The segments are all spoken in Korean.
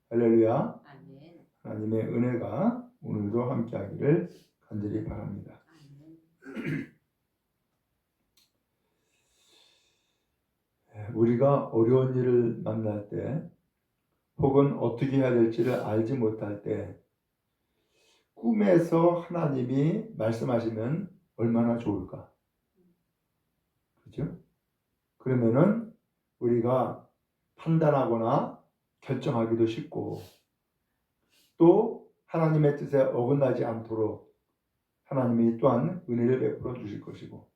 할렐루야. 아멘. 하나님의 은혜가 오늘도 함께하기를 간절히 바랍니다. 우리가 어려운 일을 만날 때 혹은 어떻게 해야 될지를 알지 못할 때 꿈에서 하나님이 말씀하시면 얼마나 좋을까? 그죠? 그러면은 우리가 판단하거나 결정하기도 쉽고 또 하나님의 뜻에 어긋나지 않도록 하나님이 또한 은혜를 베풀어 주실 것이고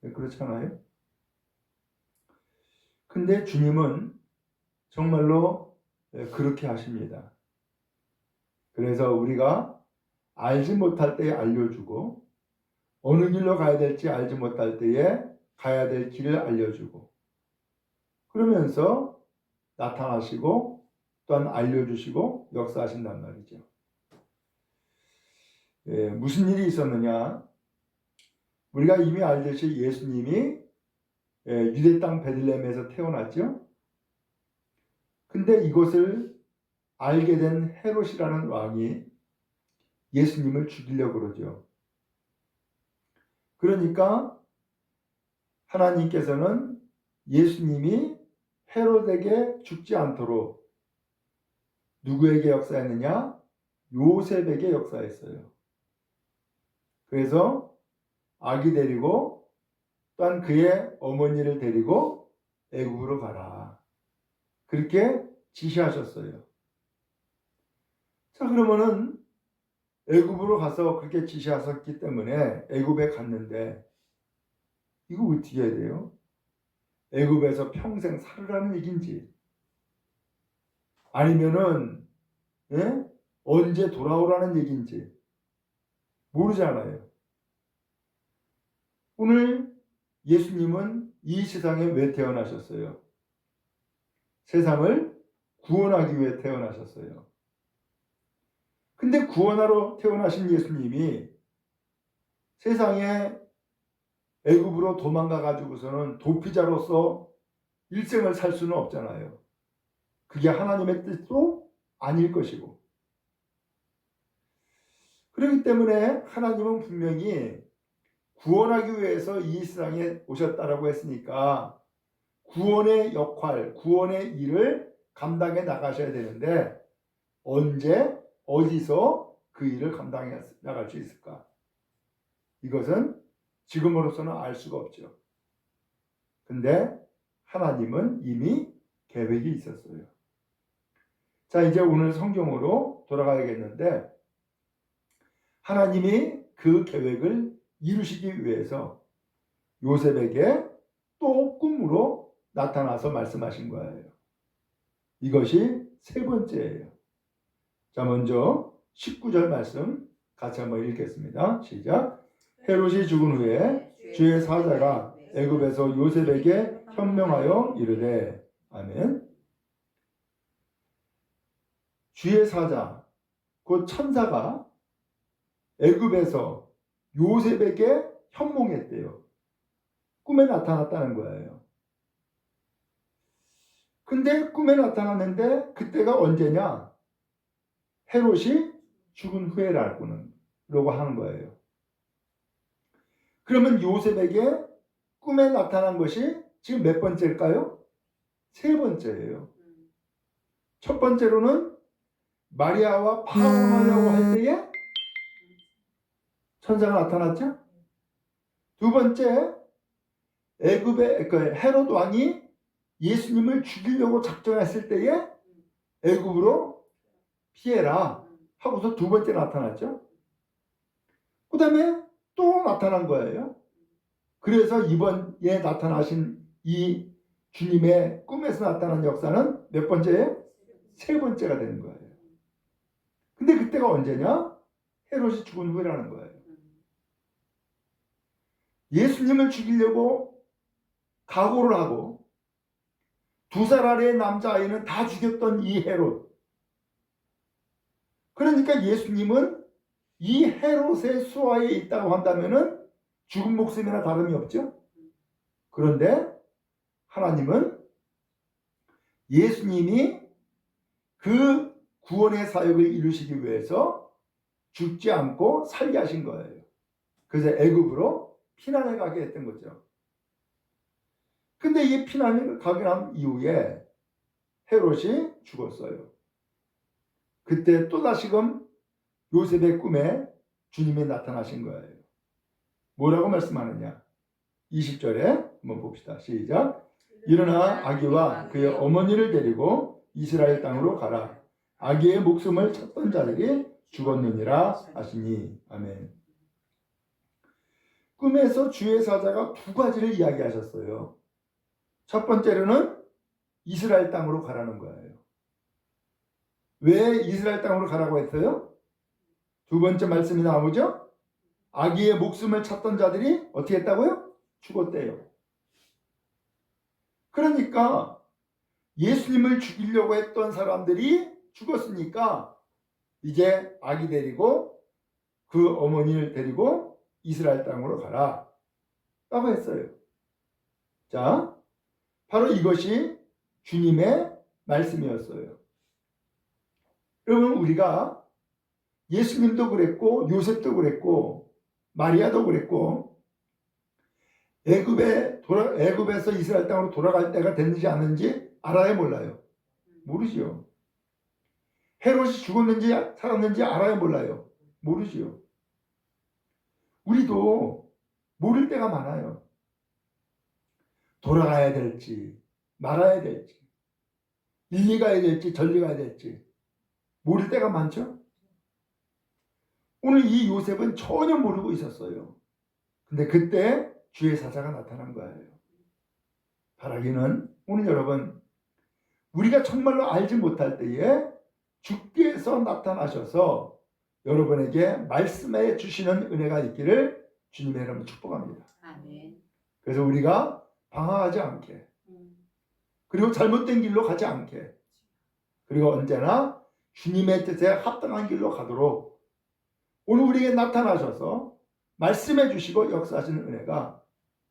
그렇잖아요. 근데 주님은 정말로 그렇게 하십니다. 그래서 우리가 알지 못할 때에 알려주고 어느 길로 가야 될지 알지 못할 때에 가야 될 길을 알려주고 그러면서 나타나시고 또한 알려주시고 역사하신단 말이죠. 무슨 일이 있었느냐? 우리가 이미 알듯이 예수님이 유대 땅 베들레헴에서 태어났죠. 근데 이것을 알게 된 헤롯이라는 왕이 예수님을 죽이려고 그러죠. 그러니까 하나님께서는 예수님이 헤롯에게 죽지 않도록 누구에게 역사했느냐? 요셉에게 역사했어요. 그래서 아기 데리고 또한 그의 어머니를 데리고 애굽으로 가라. 그렇게 지시하셨어요. 자, 그러면은 애굽으로 가서 그렇게 지시하셨기 때문에 애굽에 갔는데 이거 어떻게 해야 돼요? 애굽에서 평생 살으라는 얘기인지 아니면은 언제 돌아오라는 얘기인지 모르잖아요. 오늘 예수님은 이 세상에 왜 태어나셨어요? 세상을 구원하기 위해 태어나셨어요. 근데 구원하러 태어나신 예수님이 세상에 애굽으로 도망가 가지고서는 도피자로서 일생을 살 수는 없잖아요. 그게 하나님의 뜻도 아닐 것이고. 그렇기 때문에 하나님은 분명히 구원하기 위해서 이 세상에 오셨다라고 했으니까 구원의 역할, 구원의 일을 감당해 나가셔야 되는데 언제, 어디서 그 일을 감당해 나갈 수 있을까? 이것은 지금으로서는 알 수가 없죠. 근데 하나님은 이미 계획이 있었어요. 자, 이제 오늘 성경으로 돌아가야겠는데 하나님이 그 계획을 이루시기 위해서 요셉에게 또 꿈으로 나타나서 말씀하신 거예요. 이것이 세 번째예요. 자, 먼저 19절 말씀 같이 한번 읽겠습니다. 시작. 헤롯이 죽은 후에 주의 사자가 애굽에서 요셉에게 현명하여 이르되 아멘. 주의 사자 곧 천사가 애굽에서 요셉에게 현몽했대요. 꿈에 나타났다는 거예요. 근데 꿈에 나타났는데 그때가 언제냐? 헤롯이 죽은 후에라고 하는 거예요. 그러면 요셉에게 꿈에 나타난 것이 지금 몇 번째일까요? 세 번째예요. 첫 번째로는 마리아와 파혼하려고 할 때에 천사가 나타났죠. 두 번째, 애굽의 헤롯 왕이 예수님을 죽이려고 작정했을 때에 애굽으로 피해라 하고서 두 번째 나타났죠. 그 다음에 또 나타난 거예요. 그래서 이번에 나타나신 이 주님의 꿈에서 나타난 역사는 몇 번째예요? 세 번째가 되는 거예요. 근데 그때가 언제냐? 헤롯이 죽은 후라는 거예요. 예수님을 죽이려고 각오를 하고 2살 아래의 남자아이는 다 죽였던 이 헤롯. 그러니까 예수님은 이 헤롯의 수하에 있다고 한다면은 죽은 목숨이나 다름이 없죠. 그런데 하나님은 예수님이 그 구원의 사역을 이루시기 위해서 죽지 않고 살게 하신 거예요. 그래서 애굽으로 피난해 가게 했던 거죠. 근데 이 피난을 가게 한 이후에 헤롯이 죽었어요. 그때 또다시금 요셉의 꿈에 주님이 나타나신 거예요. 뭐라고 말씀하느냐? 20절에 한번 봅시다. 시작. 일어나 아기와 그의 어머니를 데리고 이스라엘 땅으로 가라. 아기의 목숨을 찾던 자들이 죽었느니라 하시니. 아멘. 꿈에서 주의 사자가 두 가지를 이야기하셨어요. 첫 번째로는 이스라엘 땅으로 가라는 거예요. 왜 이스라엘 땅으로 가라고 했어요? 두 번째 말씀이 나오죠? 아기의 목숨을 찾던 자들이 어떻게 했다고요? 죽었대요. 그러니까 예수님을 죽이려고 했던 사람들이 죽었으니까 이제 아기 데리고 그 어머니를 데리고 이스라엘 땅으로 가라 라고 했어요. 자, 바로 이것이 주님의 말씀이었어요. 여러분, 우리가 예수님도 그랬고 요셉도 그랬고 마리아도 그랬고 애굽에서 이스라엘 땅으로 돌아갈 때가 됐는지 아는지 알아야 몰라요? 모르지요. 헤롯이 죽었는지 살았는지 알아야 몰라요? 모르지요. 우리도 모를 때가 많아요. 돌아가야 될지 말아야 될지 일리 가야 될지 전리 가야 될지 모를 때가 많죠. 오늘 이 요셉은 전혀 모르고 있었어요. 근데 그때 주의 사자가 나타난 거예요. 바라기는 오늘 여러분, 우리가 정말로 알지 못할 때에 주께서 나타나셔서 여러분에게 말씀해 주시는 은혜가 있기를 주님의 이름으로 축복합니다. 아멘. 그래서 우리가 방황하지 않게, 그리고 잘못된 길로 가지 않게, 그리고 언제나 주님의 뜻에 합당한 길로 가도록 오늘 우리에게 나타나셔서 말씀해 주시고 역사하시는 은혜가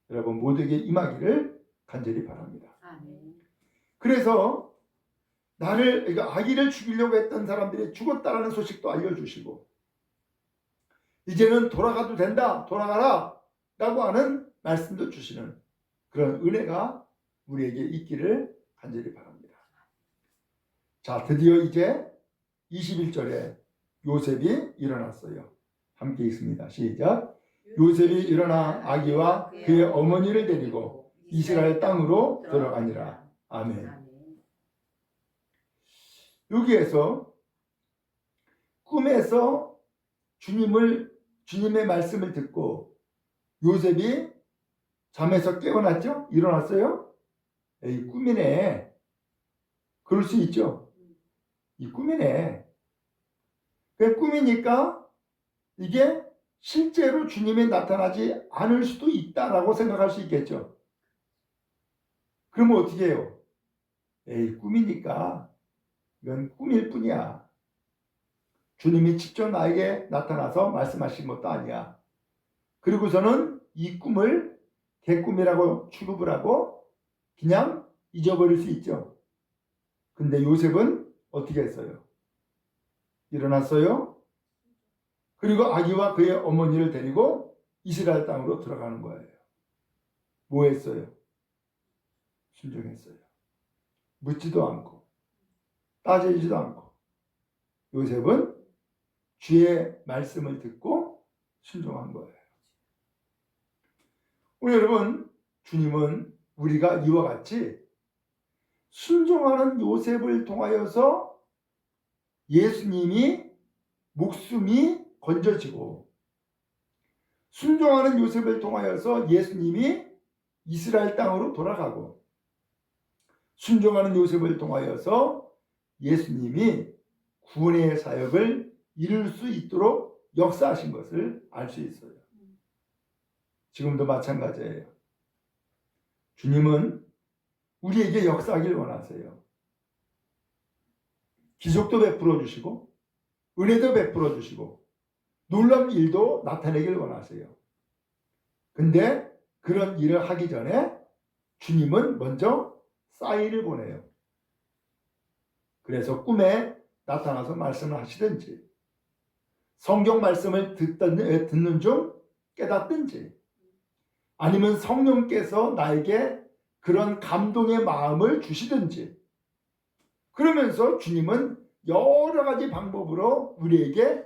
여러분 모두에게 임하기를 간절히 바랍니다. 아멘. 그래서 아기를 죽이려고 했던 사람들이 죽었다라는 소식도 알려주시고 이제는 돌아가도 된다, 돌아가라 라고 하는 말씀도 주시는 그런 은혜가 우리에게 있기를 간절히 바랍니다. 자, 드디어 이제 21절에 요셉이 일어났어요. 함께 읽습니다. 시작. 요셉이 일어나 아기와 그의 어머니를 데리고 이스라엘 땅으로 들어가니라. 아멘. 여기에서 꿈에서 주님의 말씀을 듣고 요셉이 잠에서 깨어났죠? 일어났어요? 에이, 꿈이네. 그럴 수 있죠. 이 꿈이네. 그 꿈이니까 이게 실제로 주님이 나타나지 않을 수도 있다라고 생각할 수 있겠죠. 그러면 어떻게 해요? 에이, 꿈이니까 이건 꿈일 뿐이야. 주님이 직접 나에게 나타나서 말씀하신 것도 아니야. 그리고서는 이 꿈을 개꿈이라고 취급을 하고 그냥 잊어버릴 수 있죠. 근데 요셉은 어떻게 했어요? 일어났어요. 그리고 아기와 그의 어머니를 데리고 이스라엘 땅으로 들어가는 거예요. 뭐 했어요? 순종했어요. 묻지도 않고 따지지도 않고 요셉은 주의 말씀을 듣고 순종한 거예요. 오늘 여러분, 주님은 우리가 이와 같이 순종하는 요셉을 통하여서 예수님이 목숨이 건져지고 순종하는 요셉을 통하여서 예수님이 이스라엘 땅으로 돌아가고 순종하는 요셉을 통하여서 예수님이 구원의 사역을 이룰 수 있도록 역사하신 것을 알 수 있어요. 지금도 마찬가지예요. 주님은 우리에게 역사하길 원하세요. 기적도 베풀어 주시고 은혜도 베풀어 주시고 놀라운 일도 나타내길 원하세요. 근데 그런 일을 하기 전에 주님은 먼저 사인을 보내요. 그래서 꿈에 나타나서 말씀을 하시든지, 성경 말씀을 듣는 중 깨닫든지, 아니면 성령께서 나에게 그런 감동의 마음을 주시든지, 그러면서 주님은 여러 가지 방법으로 우리에게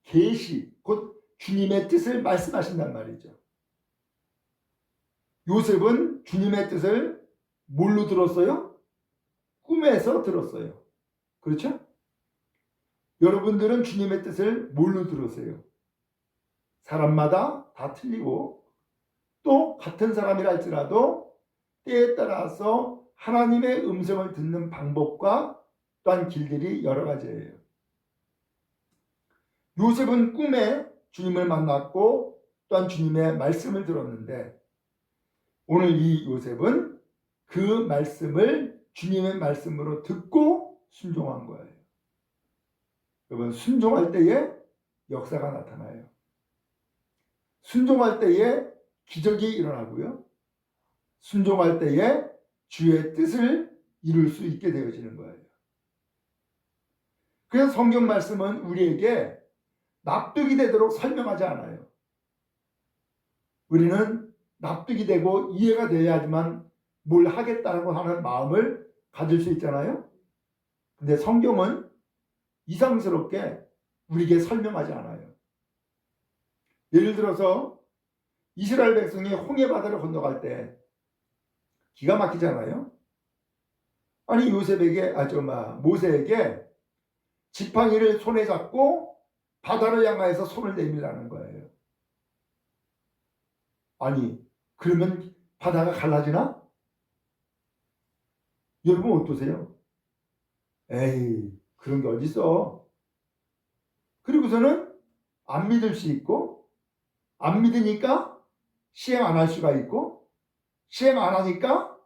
계시, 곧 주님의 뜻을 말씀하신단 말이죠. 요셉은 주님의 뜻을 뭘로 들었어요? 꿈에서 들었어요. 그렇죠? 여러분들은 주님의 뜻을 뭘로 들으세요? 사람마다 다 틀리고, 또 같은 사람이라 할지라도 때에 따라서 하나님의 음성을 듣는 방법과 또한 길들이 여러 가지예요. 요셉은 꿈에 주님을 만났고 또한 주님의 말씀을 들었는데, 오늘 이 요셉은 그 말씀을 주님의 말씀으로 듣고 순종한 거예요. 여러분, 순종할 때에 역사가 나타나요. 순종할 때에 기적이 일어나고요. 순종할 때에 주의 뜻을 이룰 수 있게 되어지는 거예요. 그래서 성경 말씀은 우리에게 납득이 되도록 설명하지 않아요. 우리는 납득이 되고 이해가 돼야지만 뭘 하겠다고 하는 마음을 가질 수 있잖아요. 근데 성경은 이상스럽게 우리에게 설명하지 않아요. 예를 들어서 이스라엘 백성이 홍해 바다를 건너갈 때 기가 막히잖아요. 아니 모세에게 지팡이를 손에 잡고 바다를 향하여서 손을 내밀라는 거예요. 아니, 그러면 바다가 갈라지나? 여러분 어떠세요? 에이, 그런 게 어딨어. 그리고서는 안 믿을 수 있고, 안 믿으니까 시행 안 할 수가 있고, 시행 안 하니까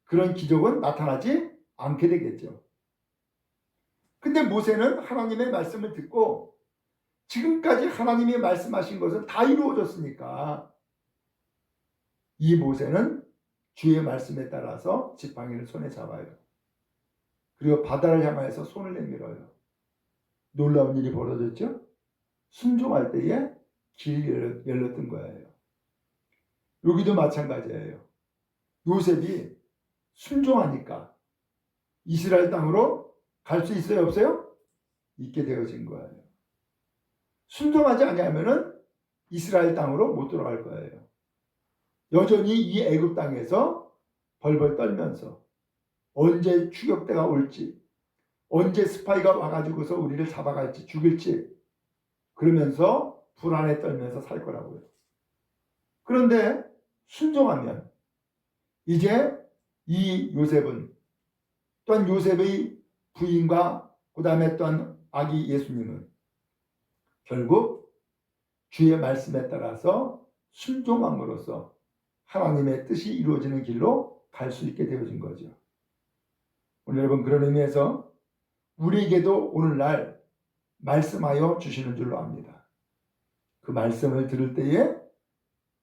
그런 기적은 나타나지 않게 되겠죠. 근데 모세는 하나님의 말씀을 듣고 지금까지 하나님이 말씀하신 것은 다 이루어졌으니까 이 모세는 주의 말씀에 따라서 지팡이를 손에 잡아요. 그리고 바다를 향하여서 손을 내밀어요. 놀라운 일이 벌어졌죠? 순종할 때에 길이 열렸던 거예요. 여기도 마찬가지예요. 요셉이 순종하니까 이스라엘 땅으로 갈 수 있어요, 없어요? 있게 되어진 거예요. 순종하지 않으면은 이스라엘 땅으로 못 들어갈 거예요. 여전히 이 애굽 땅에서 벌벌 떨면서 언제 추격대가 올지, 언제 스파이가 와가지고서 우리를 잡아갈지, 죽일지, 그러면서 불안에 떨면서 살 거라고요. 그런데 순종하면 이제 이 요셉은, 또한 요셉의 부인과 그 다음에 또한 아기 예수님은 결국 주의 말씀에 따라서 순종함으로써 하나님의 뜻이 이루어지는 길로 갈 수 있게 되어진 거죠. 오늘 여러분, 그런 의미에서 우리에게도 오늘날 말씀하여 주시는 줄로 압니다. 그 말씀을 들을 때에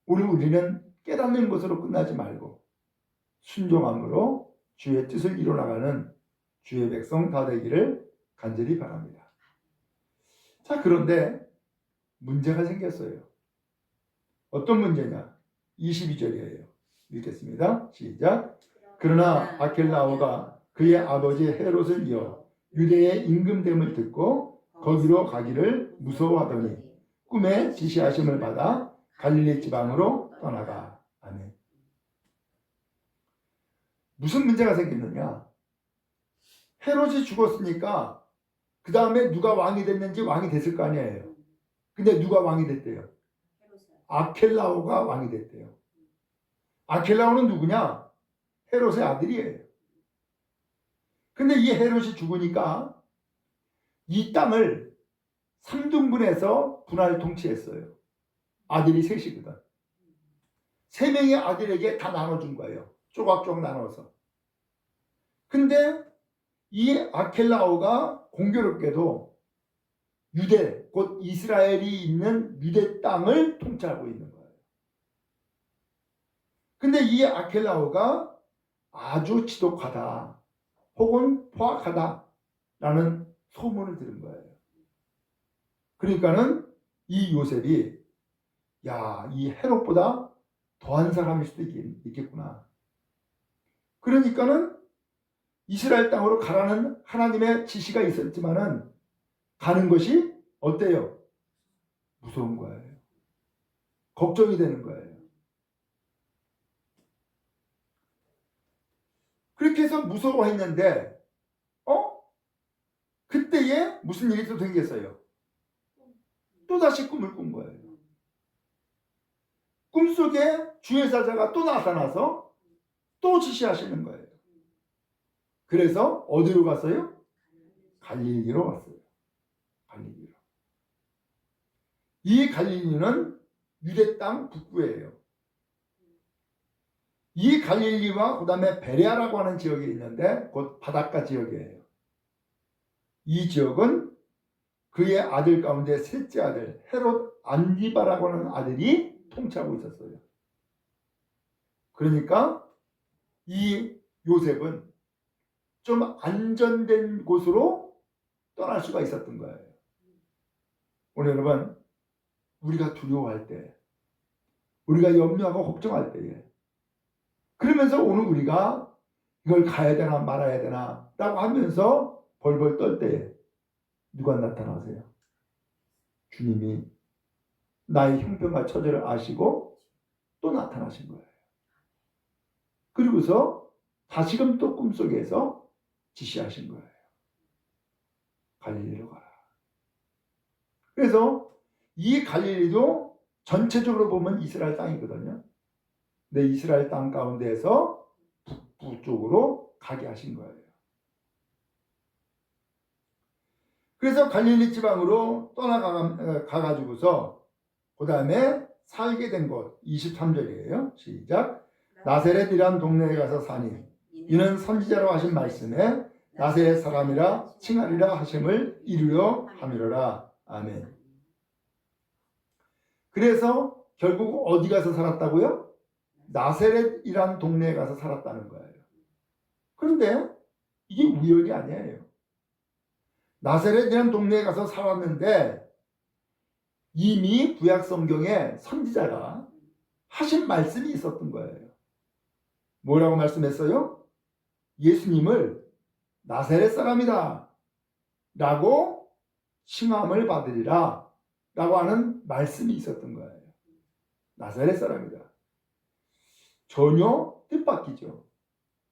우리는 깨닫는 것으로 끝나지 말고 순종함으로 주의 뜻을 이뤄나가는 주의 백성 다 되기를 간절히 바랍니다. 자, 그런데 문제가 생겼어요. 어떤 문제냐? 22절이에요. 읽겠습니다. 시작. 그러나 아켈라오가 그의 아버지 헤롯을 이어 유대의 임금됨을 듣고 거기로 가기를 무서워하더니 꿈에 지시하심을 받아 갈릴리 지방으로 떠나가. 아멘. 무슨 문제가 생겼느냐? 헤롯이 죽었으니까 그 다음에 누가 왕이 됐는지 왕이 됐을 거 아니에요. 근데 누가 왕이 됐대요? 아켈라오가 왕이 됐대요. 아켈라오는 누구냐? 헤롯의 아들이에요. 근데 이 헤롯이 죽으니까 이 땅을 3등분해서 분할 통치했어요. 아들이 셋이거든. 3명의 아들에게 다 나눠준 거예요. 조각조각 나눠서. 근데 이 아켈라오가 공교롭게도 유대, 곧 이스라엘이 있는 유대 땅을 통치하고 있는 거예요. 근데 이 아켈라오가 아주 지독하다, 혹은 포악하다 라는 소문을 들은 거예요. 그러니까는 이 요셉이 야, 이 헤롯보다 더한 사람일 수도 있겠구나. 그러니까는 이스라엘 땅으로 가라는 하나님의 지시가 있었지만은 가는 것이 어때요? 무서운 거예요. 걱정이 되는 거예요. 그렇게 해서 무서워했는데 그때에 무슨 일이 또 생겼어요. 또다시 꿈을 꾼 거예요. 꿈속에 주의 사자가 또 나타나서 또 지시하시는 거예요. 그래서 어디로 갔어요? 갈릴리로 갔어요. 갈릴리로. 이 갈릴리는 유대 땅 북부예요. 이 갈릴리와 그 다음에 베레아라고 하는 지역이 있는데 곧 바닷가 지역이에요. 이 지역은 그의 아들 가운데 셋째 아들 헤롯 안디바라고 하는 아들이 통치하고 있었어요. 그러니까 이 요셉은 좀 안전된 곳으로 떠날 수가 있었던 거예요. 오늘 여러분, 우리가 두려워할 때, 우리가 염려하고 걱정할 때에, 그러면서 오늘 우리가 이걸 가야 되나 말아야 되나 라고 하면서 벌벌 떨 때에 누가 나타나세요? 주님이 나의 형편과 처지를 아시고 또 나타나신 거예요. 그리고서 다시금 또 꿈속에서 지시하신 거예요. 갈릴리로 가라. 그래서 이 갈릴리도 전체적으로 보면 이스라엘 땅이거든요. 근데 이스라엘 땅 가운데에서 북부 쪽으로 가게 하신 거예요. 그래서 갈릴리 지방으로 떠나가가지고서 그 다음에 살게 된 곳 23절이에요. 시작. 나세렛이란 동네에 가서 사니 이는 선지자로 하신 말씀에 나세렛 사람이라 칭하리라 하심을 이루려 함이로라. 아멘. 그래서 결국 어디 가서 살았다고요? 나세렛이란 동네에 가서 살았다는 거예요. 그런데 이게 우연이 아니에요. 나세렛이란 동네에 가서 살았는데 이미 구약 성경에 선지자가 하신 말씀이 있었던 거예요. 뭐라고 말씀했어요? 예수님을 나세렛 사람이다 라고 칭함을 받으리라 라고 하는 말씀이 있었던 거예요. 나세렛 사람이다. 전혀 뜻밖이죠.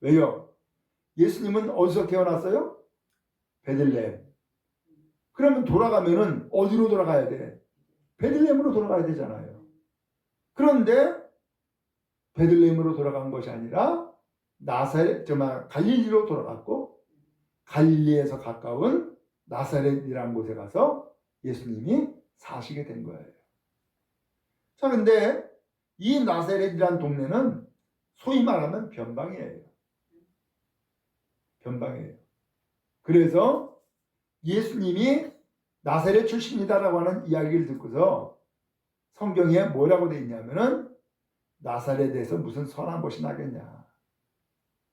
왜요? 예수님은 어디서 태어났어요? 베들레헴. 그러면 돌아가면은 어디로 돌아가야 돼? 베들레헴으로 돌아가야 되잖아요. 그런데 베들레헴으로 돌아간 것이 아니라 갈릴리로 돌아갔고 갈릴리에서 가까운 나사렛이라는 곳에 가서 예수님이 사시게 된 거예요. 자, 근데 이 나사렛이라는 동네는 소위 말하면 변방이에요. 변방이에요. 그래서 예수님이 나사렛 출신이다라고 하는 이야기를 듣고서 성경에 뭐라고 되어 있냐면은 나사렛에서 무슨 선한 것이 나겠냐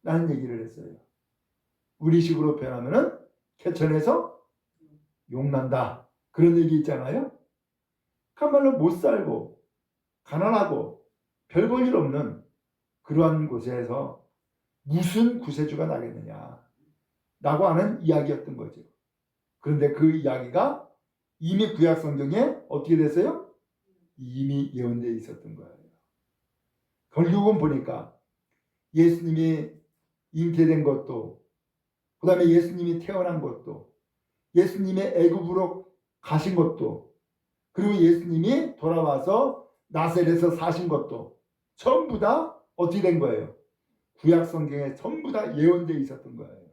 라는 얘기를 했어요. 우리식으로 표현하면은 개천에서 용난다 그런 얘기 있잖아요. 참말로 못 살고 가난하고 별 볼 일 없는 그러한 곳에서 무슨 구세주가 나겠느냐 라고 하는 이야기였던 거죠. 그런데 그 이야기가 이미 구약 성경에 어떻게 됐어요? 이미 예언되어 있었던 거예요. 결국은 보니까 예수님이 잉태된 것도, 그 다음에 예수님이 태어난 것도, 예수님이 애굽으로 가신 것도, 그리고 예수님이 돌아와서 나사렛에서 사신 것도 전부 다 어떻게 된 거예요? 구약 성경에 전부 다 예언되어 있었던 거예요.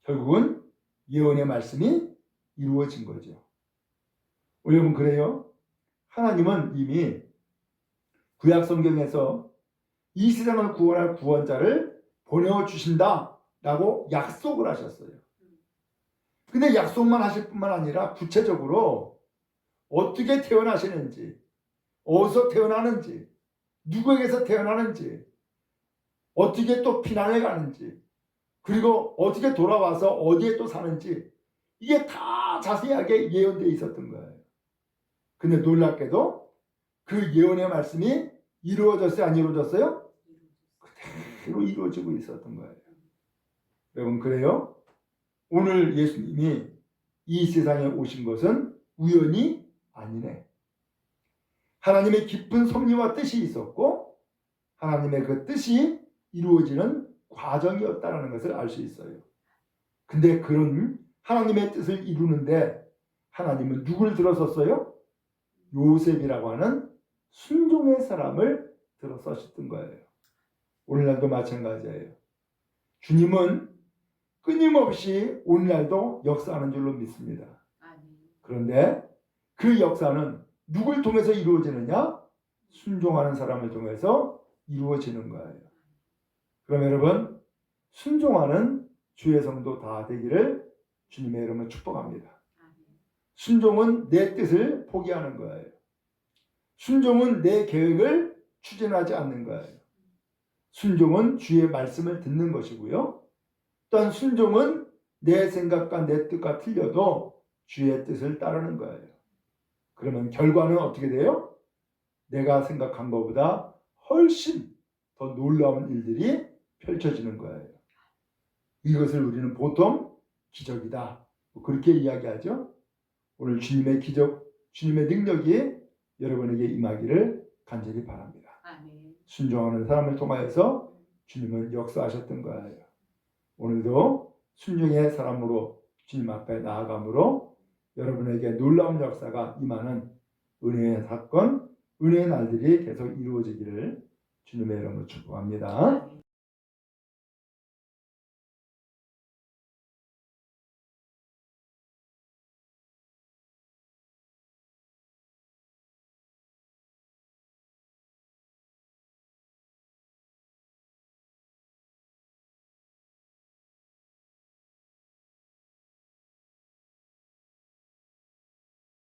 결국은 예언의 말씀이 이루어진 거죠. 여러분, 그래요? 하나님은 이미 구약 성경에서 이 세상을 구원할 구원자를 보내주신다라고 약속을 하셨어요. 근데 약속만 하실 뿐만 아니라 구체적으로 어떻게 태어나시는지, 어디서 태어나는지, 누구에게서 태어나는지, 어떻게 또 피난을 가는지, 그리고 어떻게 돌아와서 어디에 또 사는지 이게 다 자세하게 예언되어 있었던 거예요. 근데 놀랍게도 그 예언의 말씀이 이루어졌어요? 안 이루어졌어요? 그대로 이루어지고 있었던 거예요. 여러분, 그래요? 오늘 예수님이 이 세상에 오신 것은 우연이 아니네. 하나님의 깊은 섭리와 뜻이 있었고 하나님의 그 뜻이 이루어지는 과정이었다는 것을 알 수 있어요. 근데 그런 하나님의 뜻을 이루는데 하나님은 누굴 들어섰어요? 요셉이라고 하는 순종의 사람을 들어서셨던 거예요. 오늘날도 마찬가지예요. 주님은 끊임없이 오늘날도 역사하는 줄로 믿습니다. 그런데 그 역사는 누굴 통해서 이루어지느냐? 순종하는 사람을 통해서 이루어지는 거예요. 그럼 여러분, 순종하는 주의 성도 다 되기를 주님의 이름으로 축복합니다. 순종은 내 뜻을 포기하는 거예요. 순종은 내 계획을 추진하지 않는 거예요. 순종은 주의 말씀을 듣는 것이고요. 또한 순종은 내 생각과 내 뜻과 틀려도 주의 뜻을 따르는 거예요. 그러면 결과는 어떻게 돼요? 내가 생각한 것보다 훨씬 더 놀라운 일들이 펼쳐지는 거예요. 이것을 우리는 보통 기적이다, 그렇게 이야기하죠. 오늘 주님의 기적, 주님의 능력이 여러분에게 임하기를 간절히 바랍니다. 순종하는 사람을 통하여서 주님은 역사하셨던 거예요. 오늘도 순종의 사람으로 주님 앞에 나아감으로 여러분에게 놀라운 역사가 임하는 은혜의 사건, 은혜의 날들이 계속 이루어지기를 주님의 이름으로 축복합니다.